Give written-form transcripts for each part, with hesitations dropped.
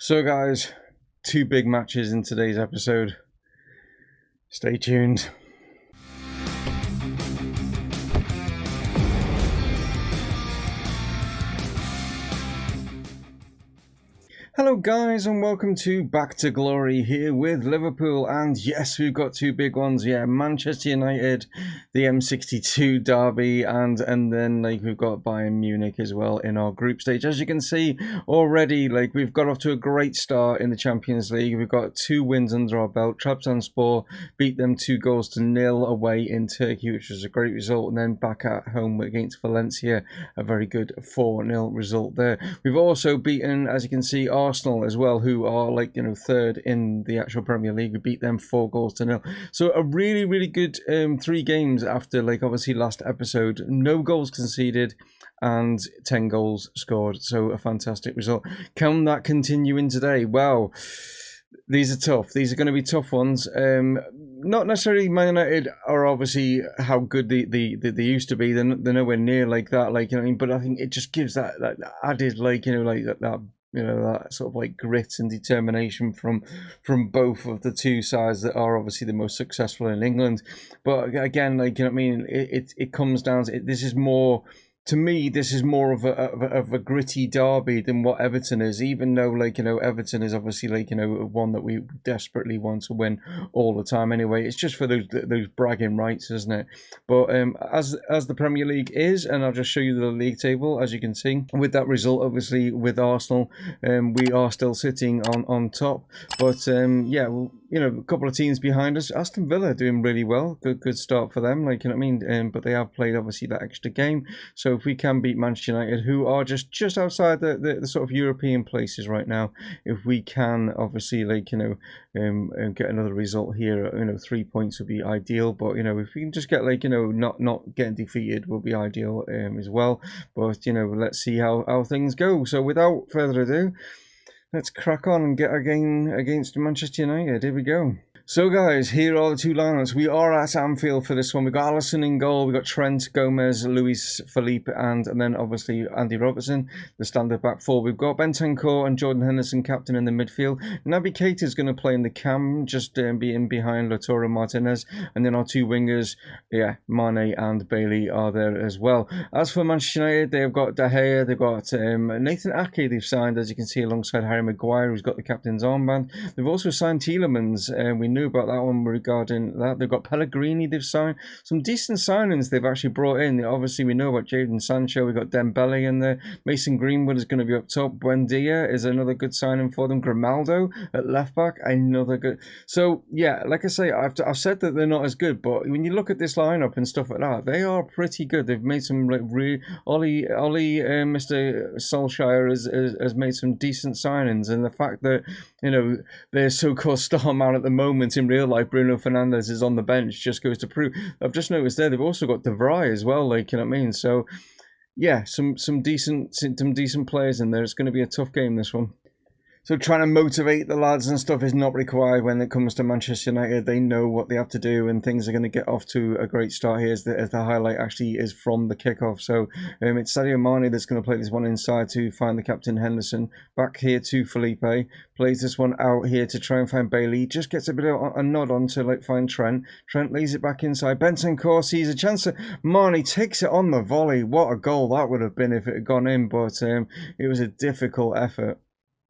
So guys, two big matches in today's episode. Stay tuned. Hello guys and welcome to Back to Glory here with Liverpool, and yes, we've got two big ones. Manchester United, the M62 derby, and then we've got Bayern Munich as well in our group stage. As you can see already, we've got off to a great start in the Champions League. We've got 2 wins under our belt. Trabzonspor beat them 2-0 away in Turkey, which was a great result, and then back at home against Valencia, a very good 4-0 result there. We've also beaten, as you can see, Arsenal as well, who are third in the actual Premier League. We beat them 4-0. So a really good 3 games after obviously last episode. No goals conceded and 10 goals scored. So a fantastic result. Can that continue in today? Well, these are tough. These are going to be tough ones. Not necessarily Man United are obviously how good they used to be. They're nowhere near like that. But I think it just gives that added that sort of grit and determination from both of the two sides that are obviously the most successful in England. But again, it comes down to it. This is more. To me, this is more of a gritty derby than what Everton is, even though, Everton is obviously, one that we desperately want to win all the time anyway. It's just for those bragging rights, isn't it? But as the Premier League is, and I'll just show you the league table, as you can see, with that result, obviously, with Arsenal, we are still sitting on top. But, a couple of teams behind us. Aston Villa doing really well. Good start for them, but they have played, obviously, that extra game. So if we can beat Manchester United, who are just outside the sort of European places right now, if we can obviously get another result here, 3 points would be ideal. But if we can just get not getting defeated will be ideal as well. But let's see how things go. So without further ado, let's crack on and get our game against Manchester United. Here we go. So guys, here are the 2 lineups. We are at Anfield for this one. We've got Alisson in goal. We've got Trent, Gomez, Luis Felipe, and then obviously Andy Robertson, the standard back 4. We've got Bentancur and Jordan Henderson captain in the midfield. Naby Keita is going to play in the cam, just being behind Lautaro Martinez. And then our 2 wingers, Mane and Bailey are there as well. As for Manchester United, they've got De Gea, they've got Nathan Ake they've signed, as you can see, alongside Harry Maguire, who's got the captain's armband. They've also signed Tielemans, we knew about that one regarding that. They've got Pellegrini they've signed. Some decent signings they've actually brought in. Obviously, we know about Jadon Sancho. We've got Dembele in there. Mason Greenwood is going to be up top. Buendia is another good signing for them. Grimaldo at left back, another good. So, like I say, I've said that they're not as good, but when you look at this lineup and stuff like that, they are pretty good. They've made some, Mr. Solskjaer has made some decent signings, and the fact that, their so-called star man at the moment in real life, Bruno Fernandes, is on the bench, just goes to prove. I've just noticed there they've also got De Vrij as well, So some decent players in there. It's going to be a tough game, this one. So trying to motivate the lads and stuff is not required when it comes to Manchester United. They know what they have to do, and things are going to get off to a great start here as the highlight actually is from the kickoff. So it's Sadio Mane that's going to play this one inside to find the captain Henderson. Back here to Felipe. Plays this one out here to try and find Bailey. Just gets a bit of a nod on to find Trent. Trent lays it back inside. Bentancur sees a chance. Mane takes it on the volley. What a goal that would have been if it had gone in, but it was a difficult effort.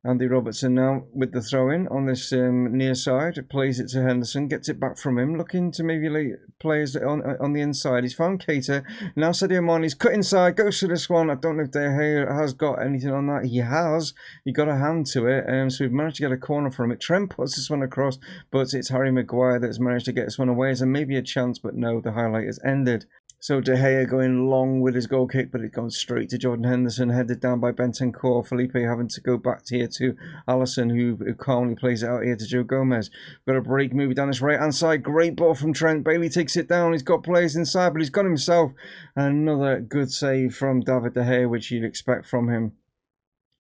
Andy Robertson now with the throw-in on this near side. Plays it to Henderson, gets it back from him, looking to maybe players on the inside. He's found Keita. Now Sadio Mane's cut inside, goes to this one. I don't know if De Gea has got anything on that. He has. He got a hand to it, so we've managed to get a corner from it. Trent puts this one across, but it's Harry Maguire that's managed to get this one away. There's maybe a chance, but no, the highlight has ended. So De Gea going long with his goal kick, but it goes straight to Jordan Henderson, headed down by Bentancur. Felipe having to go back here to Alisson, who calmly plays it out here to Joe Gomez. Got a break moving down this right-hand side. Great ball from Trent. Bailey takes it down. He's got players inside, but he's got himself. Another good save from David De Gea, which you'd expect from him.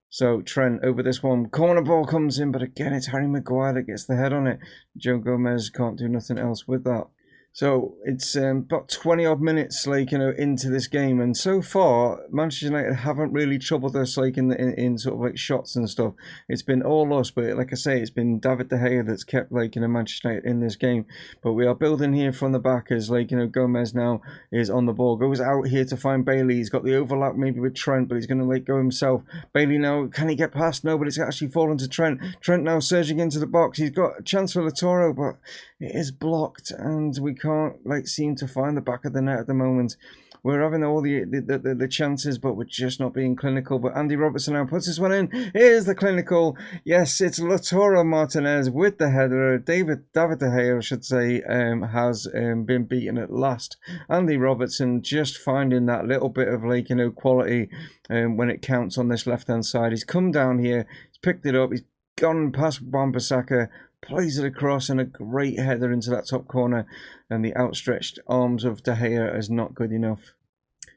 So Trent over this one. Corner ball comes in, but again, it's Harry Maguire that gets the head on it. Joe Gomez can't do nothing else with that. So it's about 20 odd minutes, like, you know, into this game, and so far Manchester United haven't really troubled us, like in sort of like shots and stuff. It's been all us, but like I say, it's been David De Gea that's kept, like, you know, Manchester United in this game. But we are building here from the back as, like, you know, Gomez now is on the ball, goes out here to find Bailey. He's got the overlap maybe with Trent, but he's going to let go himself. Bailey now, can he get past? No, but it's actually fallen to Trent. Trent now surging into the box. He's got a chance for Lautaro, but it is blocked, and we can't, like, seem to find the back of the net at the moment. We're having all the chances, but we're just not being clinical. But Andy Robertson now puts this one in. Here's the clinical. Yes, it's Lautaro Martinez with the header. David De Gea, I should say, has been beaten at last. Andy Robertson just finding that little bit of, like, you know, quality when it counts on this left-hand side. He's come down here. He's picked it up. He's gone past Wan-Bissaka. Plays it across, and a great header into that top corner, and the outstretched arms of De Gea is not good enough.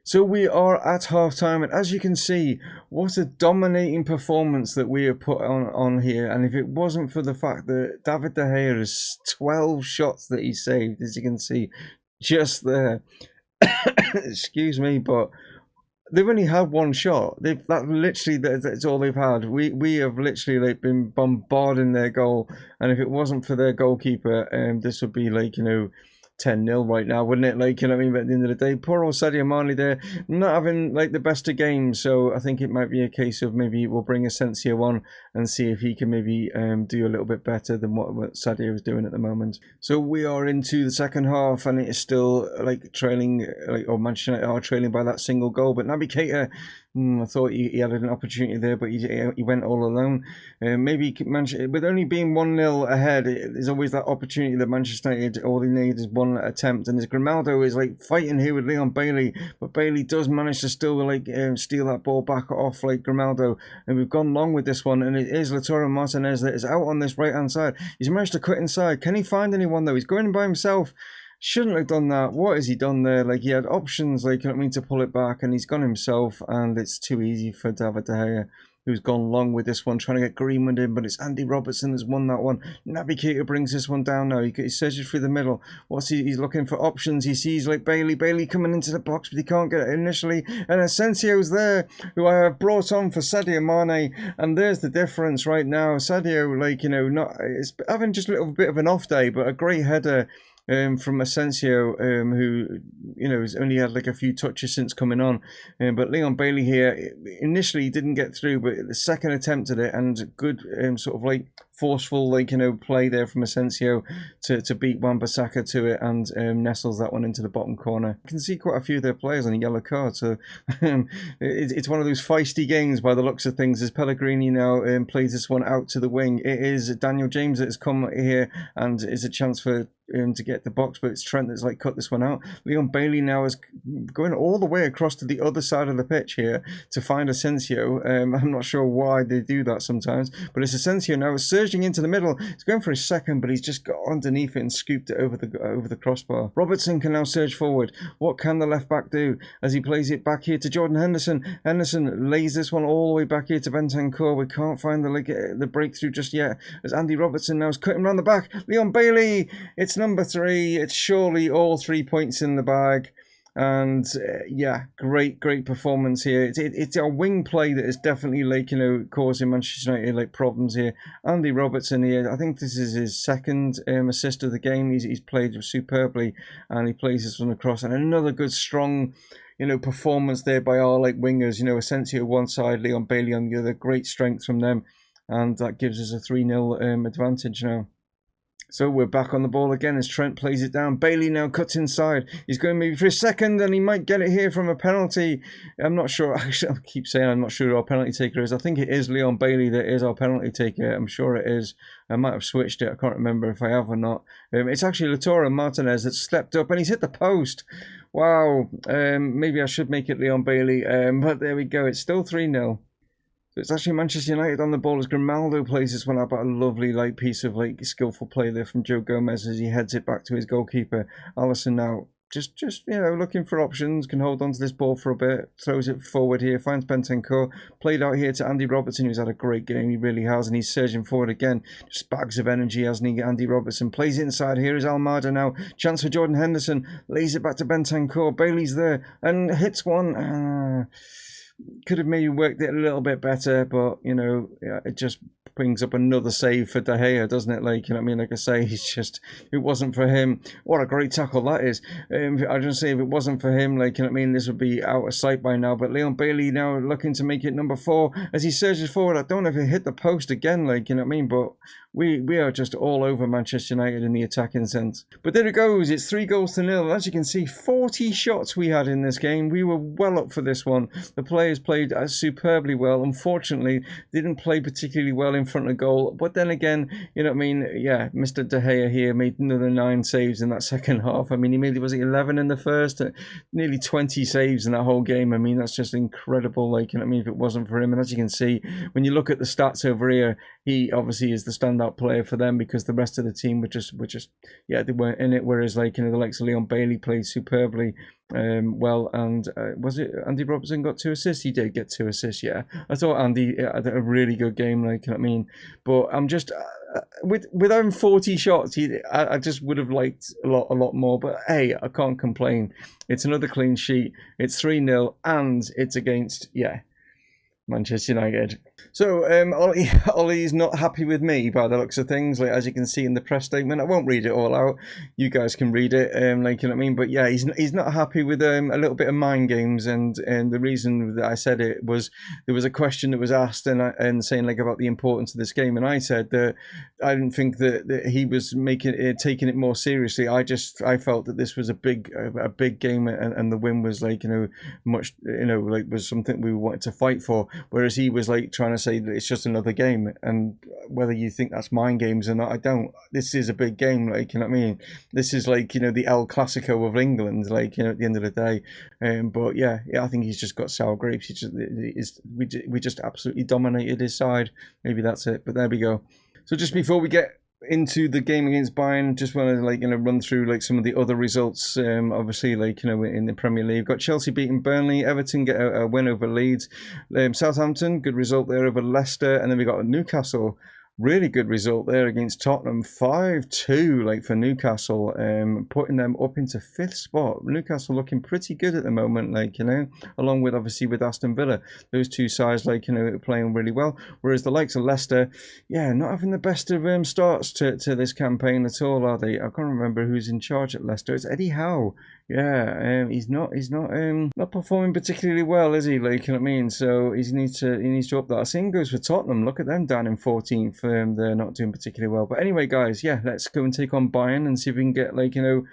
So we are at half-time, and as you can see, what a dominating performance that we have put on here. And if it wasn't for the fact that David De Gea has 12 shots that he saved, as you can see just there, excuse me, but they've only had one shot. That's all they've had. We have literally, like, been bombarding their goal, and if it wasn't for their goalkeeper, this would be, like, you know, 10-0 right now, wouldn't it? Like, you know what I mean? But at the end of the day, poor old Sadio Mane there, not having, like, the best of games. So I think it might be a case of maybe we'll bring Asensio on and see if he can maybe do a little bit better than what Sadio is doing at the moment. So we are into the second half, and it is still, like, trailing, like, or Manchester United are trailing by that single goal. But Naby Keita, I thought he had an opportunity there, but he went all alone. Maybe with only being 1-0 ahead, there's always that opportunity that Manchester United, all they need is one attempt. And as Grimaldo is, like, fighting here with Leon Bailey, but Bailey does manage to still, like, steal that ball back off, like, Grimaldo. And we've gone long with this one, and it is Lautaro Martinez that is out on this right-hand side. He's managed to cut inside. Can he find anyone, though? He's going by himself. Shouldn't have done that. What has he done there? Like, he had options, like, you know what I mean, to pull it back, and he's gone himself, and it's too easy for David De Gea, who's gone long with this one, trying to get Greenwood in, but it's Andy Robertson that's won that one. Naby Keita brings this one down now. He searches through the middle. He's looking for options. He sees, like, Bailey coming into the box, but he can't get it initially. And Asensio's there, who I have brought on for Sadio Mane, and there's the difference right now. Sadio, like, you know, it's having just a little bit of an off day, but a great header from Asensio, who, you know, has only had, like, a few touches since coming on. But Leon Bailey here, initially didn't get through, but the second attempt at it, and good sort of, like, forceful, like, you know, play there from Asensio to beat Wan-Bissaka to it, and nestles that one into the bottom corner. You can see quite a few of their players on a yellow card, so it's one of those feisty games by the looks of things, as Pellegrini now plays this one out to the wing. It is Daniel James that has come here, and it's a chance for to get the box, but it's Trent that's, like, cut this one out. Leon Bailey now is going all the way across to the other side of the pitch here to find Asensio. I'm not sure why they do that sometimes, but it's Asensio now surging into the middle. He's going for his second, but he's just got underneath it and scooped it over the crossbar. Robertson can now surge forward. What can the left back do as he plays it back here to Jordan Henderson? Henderson lays this one all the way back here to Bentancur. We can't find the breakthrough just yet, as Andy Robertson now is cutting around the back. Leon Bailey, it's number 3. It's surely all 3 points in the bag. And yeah, great performance here. It's a wing play that is definitely, like, you know, causing Manchester United, like, problems here. Andy Robertson here, I think this is his second assist of the game. He's played superbly, and he plays this one across. And another good, strong, you know, performance there by our, like, wingers. You know, Asensio one side, Leon Bailey on the other. Great strength from them, and that gives us a 3-0 advantage now. So we're back on the ball again as Trent plays it down. Bailey now cuts inside. He's going maybe for a second, and he might get it here from a penalty. I'm not sure. Actually, I keep saying I'm not sure who our penalty taker is. I think it is Leon Bailey that is our penalty taker. I'm sure it is. I might have switched it. I can't remember if I have or not. It's actually Lautaro Martinez that stepped up, and he's hit the post. Wow. Maybe I should make it Leon Bailey. But there we go. It's still 3-0. It's actually Manchester United on the ball as Grimaldo plays this one out, but a lovely, like, piece of, like, skillful play there from Joe Gomez as he heads it back to his goalkeeper. Alisson now just you know, looking for options, can hold on to this ball for a bit, throws it forward here, finds Bentancur, played out here to Andy Robertson, who's had a great game, he really has, and he's surging forward again, just bags of energy, hasn't he, Andy Robertson, plays it inside, here is Almada now, chance for Jordan Henderson, lays it back to Bentancur, Bailey's there, and hits one, could have maybe worked it a little bit better, but, you know, yeah, it just brings up another save for De Gea, doesn't it? Like, you know what I mean? Like I say, he's just, it wasn't for him. What a great tackle that is. I just say, if it wasn't for him, like, you know what I mean, this would be out of sight by now. But Leon Bailey now looking to make it number 4 as he surges forward. I don't know if he hit the post again, like, you know what I mean? But we are just all over Manchester United in the attacking sense. But there it goes. It's 3-0. As you can see, 40 shots we had in this game. We were well up for this one. The players played superbly well. Unfortunately, didn't play particularly well in front of goal. But then again, you know what I mean? Yeah, Mr. De Gea here made another 9 saves in that second half. I mean, he made, was it 11 in the first? Nearly 20 saves in that whole game. I mean, that's just incredible. Like, you know what I mean? If it wasn't for him. And as you can see, when you look at the stats over here, he obviously is the standout player for them because the rest of the team were just yeah, they weren't in it. Whereas, like, you know, the likes of Leon Bailey played superbly well, and was it Andy Robertson got 2 assists? He did get 2 assists. Yeah, I thought Andy had a really good game. Like, you know what I mean? But I'm just with having 40 shots, I just would have liked a lot more. But hey, I can't complain. It's another clean sheet. It's 3-0, and it's against Manchester United. So Ollie's not happy with me by the looks of things, like, as you can see in the press statement. I won't read it all out. You guys can read it, like, you know what I mean. But yeah, he's not happy with a little bit of mind games, and the reason that I said it was there was a question that was asked and saying like about the importance of this game, and I said that I didn't think that he was taking it more seriously. I felt that this was a big game, and the win was like, you know, much, you know, like was something we wanted to fight for. Whereas he was like trying to say that it's just another game, and whether you think that's mind games or not, I don't. This is a big game, like, you know what I mean. This is like, you know, the El Clasico of England, like, you know, at the end of the day. But yeah, I think he's just got sour grapes. We just absolutely dominated his side. Maybe that's it. But there we go. So just before we get into the game against Bayern, just want to, like, you know, run through like some of the other results. Obviously, like, you know, in the Premier League, got Chelsea beating Burnley, Everton get a win over Leeds, Southampton, good result there over Leicester, and then we got Newcastle. Really good result there against Tottenham, 5-2, like, for Newcastle, putting them up into 5th spot. Newcastle looking pretty good at the moment, like, you know, along with obviously with Aston Villa. Those two sides, like, you know, playing really well. Whereas the likes of Leicester, yeah, not having the best of starts to this campaign at all, are they? I can't remember who's in charge at Leicester. It's Eddie Howe. Yeah, he's not performing particularly well, is he? Like, you know what I mean? So he needs to up that. Same goes for Tottenham. Look at them down in 14th. They're not doing particularly well. But anyway, guys, yeah, let's go and take on Bayern and see if we can get, like, you know,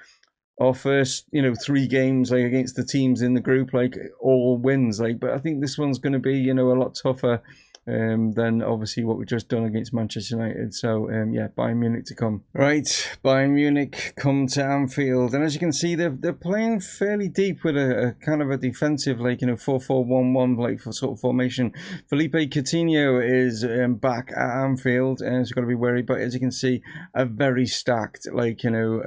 our first, you know, 3 games, like, against the teams in the group, like, all wins. Like, but I think this one's going to be, you know, a lot tougher than obviously what we've just done against Manchester United. So yeah, Bayern Munich to come. Right, Bayern Munich come to Anfield, and as you can see, they're playing fairly deep with a kind of a defensive, like, you know, 4-4-1-1, like, for sort of formation. Felipe Coutinho is back at Anfield, and he's got to be worried. But as you can see, a very stacked, like, you know,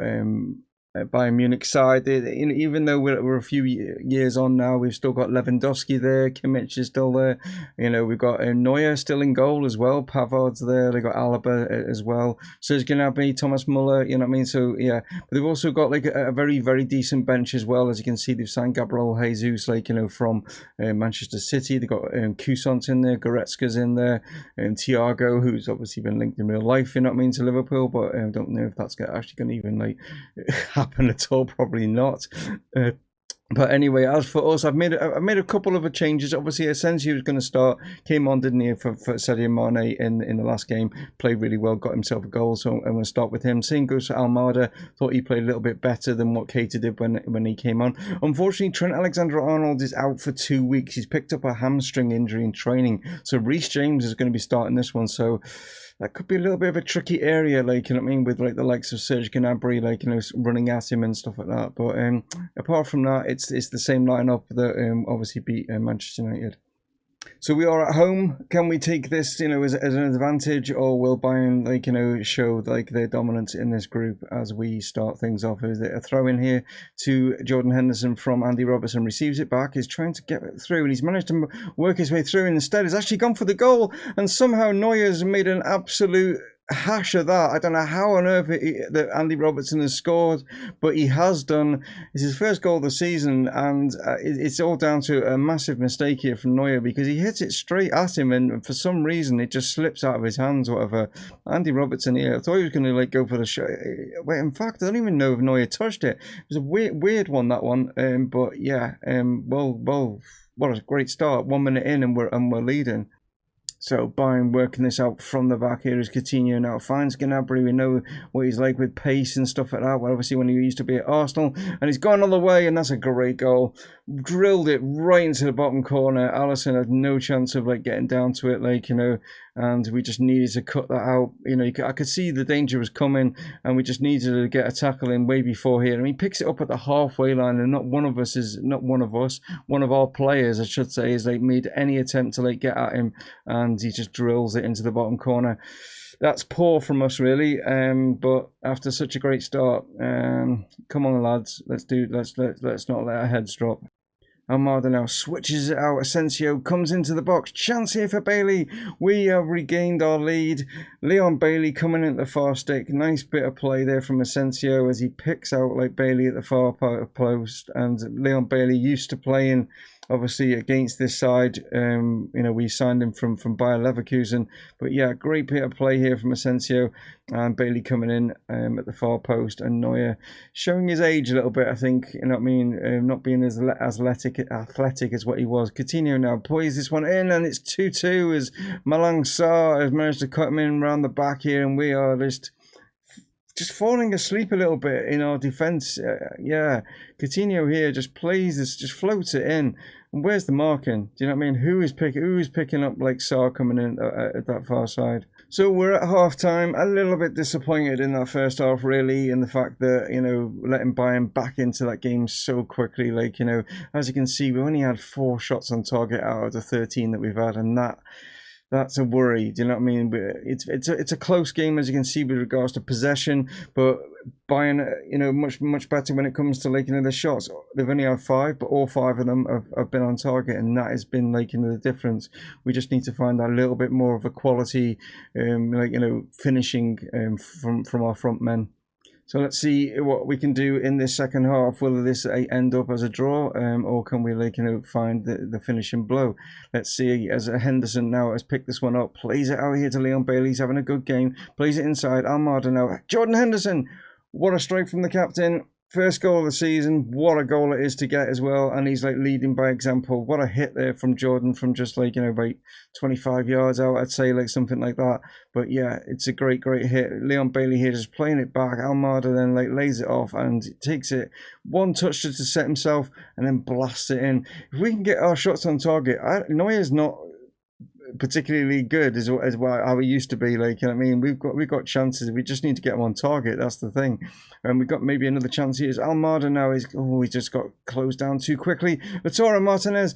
Bayern Munich side. Even though we're a few years on now, we've still got Lewandowski there, Kimmich is still there, you know, we've got Neuer still in goal as well, Pavard's there, they've got Alaba as well, Serge Gnabry, Thomas Muller, you know what I mean. So yeah, but they've also got like a very, very decent bench as well. As you can see, they've signed Gabriel Jesus, like, you know, from Manchester City. They've got Kusant in there, Goretzka's in there, and Thiago, who's obviously been linked in real life, you know what I mean, to Liverpool, but I don't know if that's actually going to even like happen at all. Probably not. But anyway, as for us, I've made a couple of changes. Obviously, Asensio was going to start, came on, didn't he, for Sadio Mane in the last game, played really well, got himself a goal, so I'm going to start with him. Same goes for Almada. Thought he played a little bit better than what Keita did when he came on. Unfortunately, Trent Alexander-Arnold is out for 2 weeks. He's picked up a hamstring injury in training, so Reece James is going to be starting this one. So that could be a little bit of a tricky area, like, you know what I mean, with like the likes of Serge Gnabry, like, you know, running at him and stuff like that. But apart from that, it's the same lineup that obviously beat Manchester United. So we are at home. Can we take this, as an advantage, or will Bayern, show like their dominance in this group as we start things off? Is it a throw in here to Jordan Henderson from Andy Robertson? Receives it back. He's trying to get it through, and he's managed to work his way through. And instead, has actually gone for the goal, and somehow Neuer's made an absolute hash of that. I don't know how on earth that Andy Robertson has scored, but he has done. It's his first goal of the season, and it's all down to a massive mistake here from Neuer, because he hits it straight at him, and for some reason it just slips out of his hands. Whatever. Andy Robertson here, I thought he was going to go for the shot. Wait, in fact, I don't even know if Neuer touched it. It was a weird one, that one. But yeah, well, what a great start. 1 minute in, and we're leading. So Bayern working this out from the back here as Coutinho now finds Gnabry. We know what he's like with pace and stuff like that. Well, obviously when he used to be at Arsenal, and he's gone all the way, and that's a great goal. Drilled it right into the bottom corner. Alisson had no chance of getting down to it, and we just needed to cut that out. I could see the danger was coming, and we just needed to get a tackle in way before here. And he picks it up at the halfway line, and one of our players, I should say, has made any attempt to get at him, and he just drills it into the bottom corner. That's poor from us, really. But after such a great start, come on, lads, let's not let our heads drop. Almada now switches it out. Asensio comes into the box. Chance here for Bailey. We have regained our lead. Leon Bailey coming in at the far stick. Nice bit of play there from Asensio as he picks out Bailey at the far post. And Leon Bailey used to playing, obviously, against this side. We signed him from Bayer Leverkusen. But yeah, great bit of play here from Asensio. And Bailey coming in at the far post, and Neuer showing his age a little bit, I think. Not being as athletic as what he was. Coutinho now plays this one in, and it's 2-2 as Malang Sarr has managed to cut him in around the back here, and we are just falling asleep a little bit in our defence. Coutinho here just plays this, just floats it in. And where's the marking? Do you know what I mean? Who is picking up Sarr coming in at that far side? So we're at half time. A little bit disappointed in that first half, really, in the fact that, letting Bayern back into that game so quickly. As you can see, we only had 4 shots on target out of the 13 that we've had, and that's a worry. Do you know what I mean? It's a close game, as you can see, with regards to possession, but Bayern, much better when it comes to the shots. They've only had 5, but all 5 of them have been on target, and that has been the difference. We just need to find a little bit more of a quality, finishing from our front men. So let's see what we can do in this second half. Will this end up as a draw, or can we find the finishing blow? Let's see, as Henderson now has picked this one up, plays it out here to Leon Bailey. He's having a good game, plays it inside. Almada now. Jordan Henderson, what a strike from the captain. First goal of the season. What a goal it is to get as well. And he's leading by example. What a hit there from Jordan from just about 25 yards out, I'd say, something like that. But yeah, it's a great hit. Leon Bailey here just playing it back. Almada then lays it off and takes it one touch to set himself and then blasts it in. If we can get our shots on target, Neuer's not particularly good as how he used to be. We've got chances. We just need to get him on target. That's the thing. And we've got maybe another chance here. Almada now he just got closed down too quickly. Lautaro Martinez,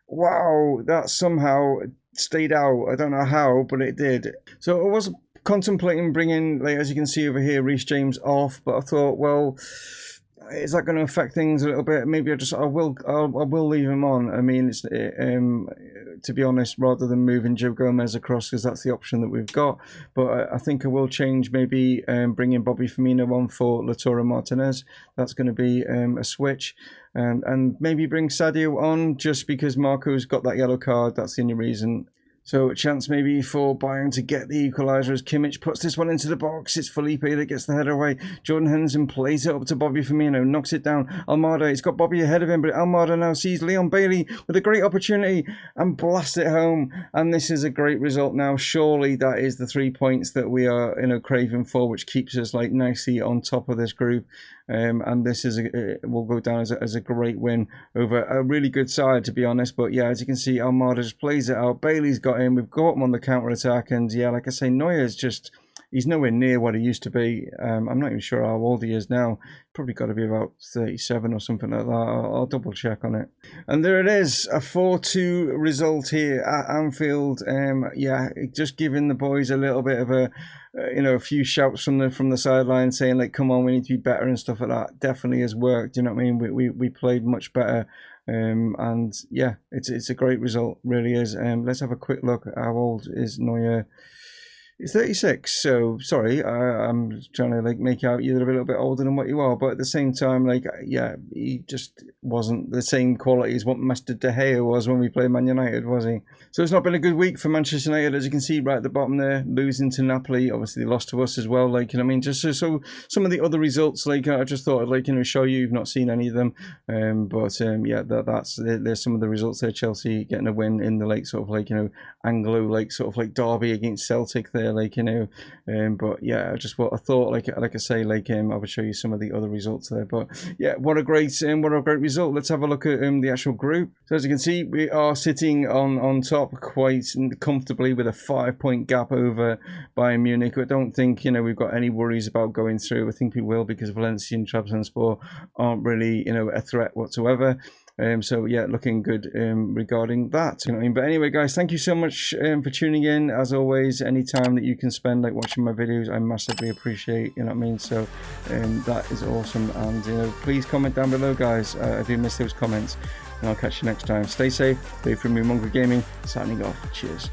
wow, that somehow stayed out. I don't know how, but it did. So I was contemplating bringing, as you can see over here, Reece James off, but I thought, well, is that going to affect things a little bit? Maybe I will leave him on. I mean, it's to be honest, rather than moving Joe Gomez across, because that's the option that we've got. But I think I will change, maybe bringing Bobby Firmino on for Lautaro Martinez. That's going to be a switch. And maybe bring Sadio on just because Marco's got that yellow card. That's the only reason. So a chance maybe for Bayern to get the equaliser as Kimmich puts this one into the box. It's Felipe that gets the header away. Jordan Henderson plays it up to Bobby Firmino, knocks it down. Almada, he's got Bobby ahead of him, but Almada now sees Leon Bailey with a great opportunity and blasts it home. And this is a great result now. Surely that is the 3 points that we are craving for, which keeps us nicely on top of this group. And this will go down as a great win over a really good side, to be honest. But yeah, as you can see, Almada just plays it out. Bailey's got him. We've got him on the counter attack, and yeah, like I say, Neuer's just he's nowhere near what he used to be. I'm not even sure how old he is now. Probably got to be about 37 or something like that. I'll double check on it. And there it is, a 4-2 result here at Anfield. Yeah, just giving the boys a little bit of a, a few shouts from the sideline saying like, come on, we need to be better and stuff like that. Definitely has worked. You know what I mean? We played much better. And yeah, it's a great result, really is. Let's have a quick look. How old is Neuer? He's 36, so sorry, I'm trying to like make out you're a little bit older than what you are, but at the same time, like, yeah, he just wasn't the same quality as what Mr. De Gea was when we played Man United, was he? So it's not been a good week for Manchester United, as you can see right at the bottom there, losing to Napoli. Obviously they lost to us as well, like, you know what I mean? Just so some of the other results, like, I just thought I'd, like, show you. You've not seen any of them, yeah, there's some of the results there. Chelsea getting a win in the, like, sort of like, Anglo, like, sort of like derby against Celtic there, like, but yeah, I thought like I say, like, I would show you some of the other results there. But yeah, what a great result. Let's have a look at the actual group. So as you can see, we are sitting on top quite comfortably with a 5-point gap over Bayern Munich. I don't think we've got any worries about going through. I think we will, because Valencia and Trabzonspor aren't really a threat whatsoever. So yeah, looking good regarding that. But anyway, guys, thank you so much for tuning in. As always, any time that you can spend like watching my videos, I massively appreciate. So that is awesome. And please comment down below, guys. I do miss those comments. And I'll catch you next time. Stay safe. Dave from Mumongu Gaming, signing off. Cheers.